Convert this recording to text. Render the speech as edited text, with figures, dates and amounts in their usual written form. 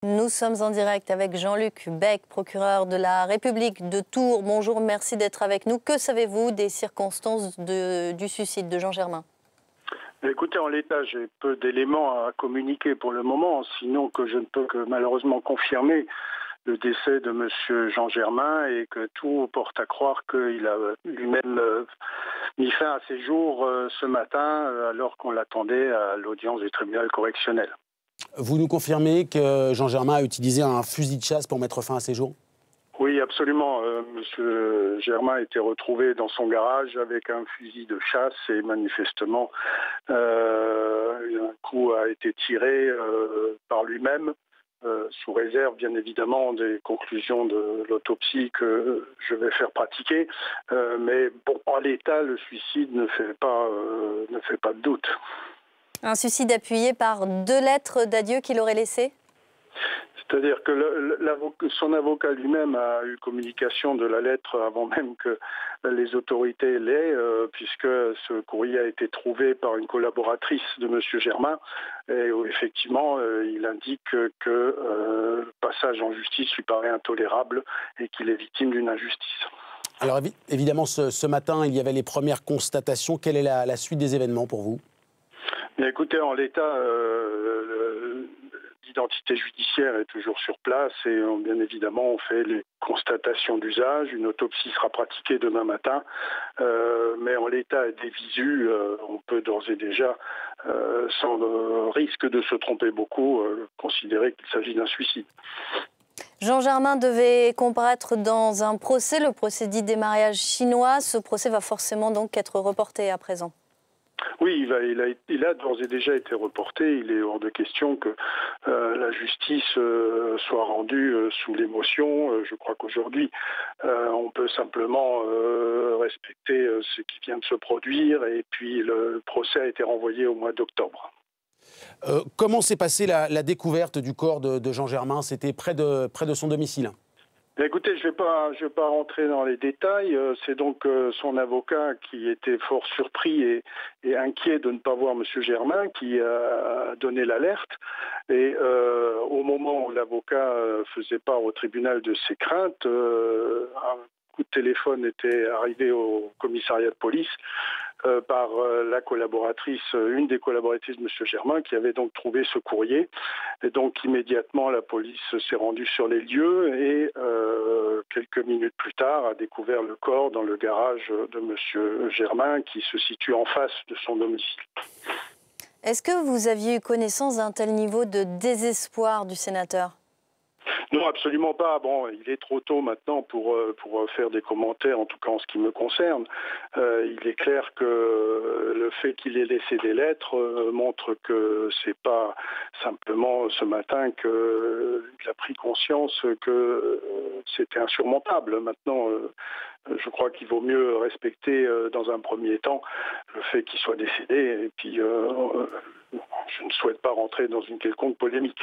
Nous sommes en direct avec Jean-Luc Bec, procureur de la République de Tours. Bonjour, merci d'être avec nous. Que savez-vous des circonstances du suicide de Jean Germain ? Écoutez, en l'état, j'ai peu d'éléments à communiquer pour le moment, sinon que je ne peux que malheureusement confirmer le décès de M. Jean Germain et que tout porte à croire qu'il a lui-même mis fin à ses jours ce matin alors qu'on l'attendait à l'audience du tribunal correctionnel. Vous nous confirmez que Jean Germain a utilisé un fusil de chasse pour mettre fin à ses jours ? Oui, absolument. Monsieur Germain a été retrouvé dans son garage avec un fusil de chasse et manifestement un coup a été tiré par lui-même, sous réserve bien évidemment des conclusions de l'autopsie que je vais faire pratiquer. Mais bon, en l'état, le suicide ne fait pas de doute. Un suicide appuyé par 2 lettres d'adieu qu'il aurait laissées ? C'est-à-dire que son avocat lui-même a eu communication de la lettre avant même que les autorités l'aient, puisque ce courrier a été trouvé par une collaboratrice de M. Germain, et où effectivement il indique que le passage en justice lui paraît intolérable et qu'il est victime d'une injustice. Alors évidemment, ce matin, il y avait les premières constatations. Quelle est la suite des événements pour vous ? Bien, écoutez, en l'état, l'identité judiciaire est toujours sur place et bien évidemment on fait les constatations d'usage. Une autopsie sera pratiquée demain matin, mais en l'état des visus, on peut d'ores et déjà, sans risque de se tromper beaucoup, considérer qu'il s'agit d'un suicide. Jean Germain devait comparaître dans un procès, le procès dit des mariages chinois. Ce procès va forcément donc être reporté à présent. Oui, il a d'ores et déjà été reporté. Il est hors de question que la justice soit rendue sous l'émotion. Je crois qu'aujourd'hui, on peut simplement respecter ce qui vient de se produire. Et puis, le procès a été renvoyé au mois d'octobre. Comment s'est passée la découverte du corps de Jean Germain ? C'était près de son domicile ? Écoutez, je vais pas rentrer dans les détails. C'est donc son avocat qui était fort surpris et inquiet de ne pas voir M. Germain qui a donné l'alerte. Et au moment où l'avocat faisait part au tribunal de ses craintes, un coup de téléphone était arrivé au commissariat de police par la collaboratrice, une des collaboratrices de M. Germain, qui avait donc trouvé ce courrier. Et donc immédiatement, la police s'est rendue sur les lieux et quelques minutes plus tard a découvert le corps dans le garage de M. Germain qui se situe en face de son domicile. Est-ce que vous aviez eu connaissance d'un tel niveau de désespoir du sénateur ? Non, absolument pas. Bon, il est trop tôt maintenant pour faire des commentaires, en tout cas en ce qui me concerne. Il est clair que le fait qu'il ait laissé des lettres montre que c'est pas simplement ce matin qu'il a pris conscience que c'était insurmontable. Maintenant, je crois qu'il vaut mieux respecter dans un premier temps le fait qu'il soit décédé. Et puis, je ne souhaite pas rentrer dans une quelconque polémique.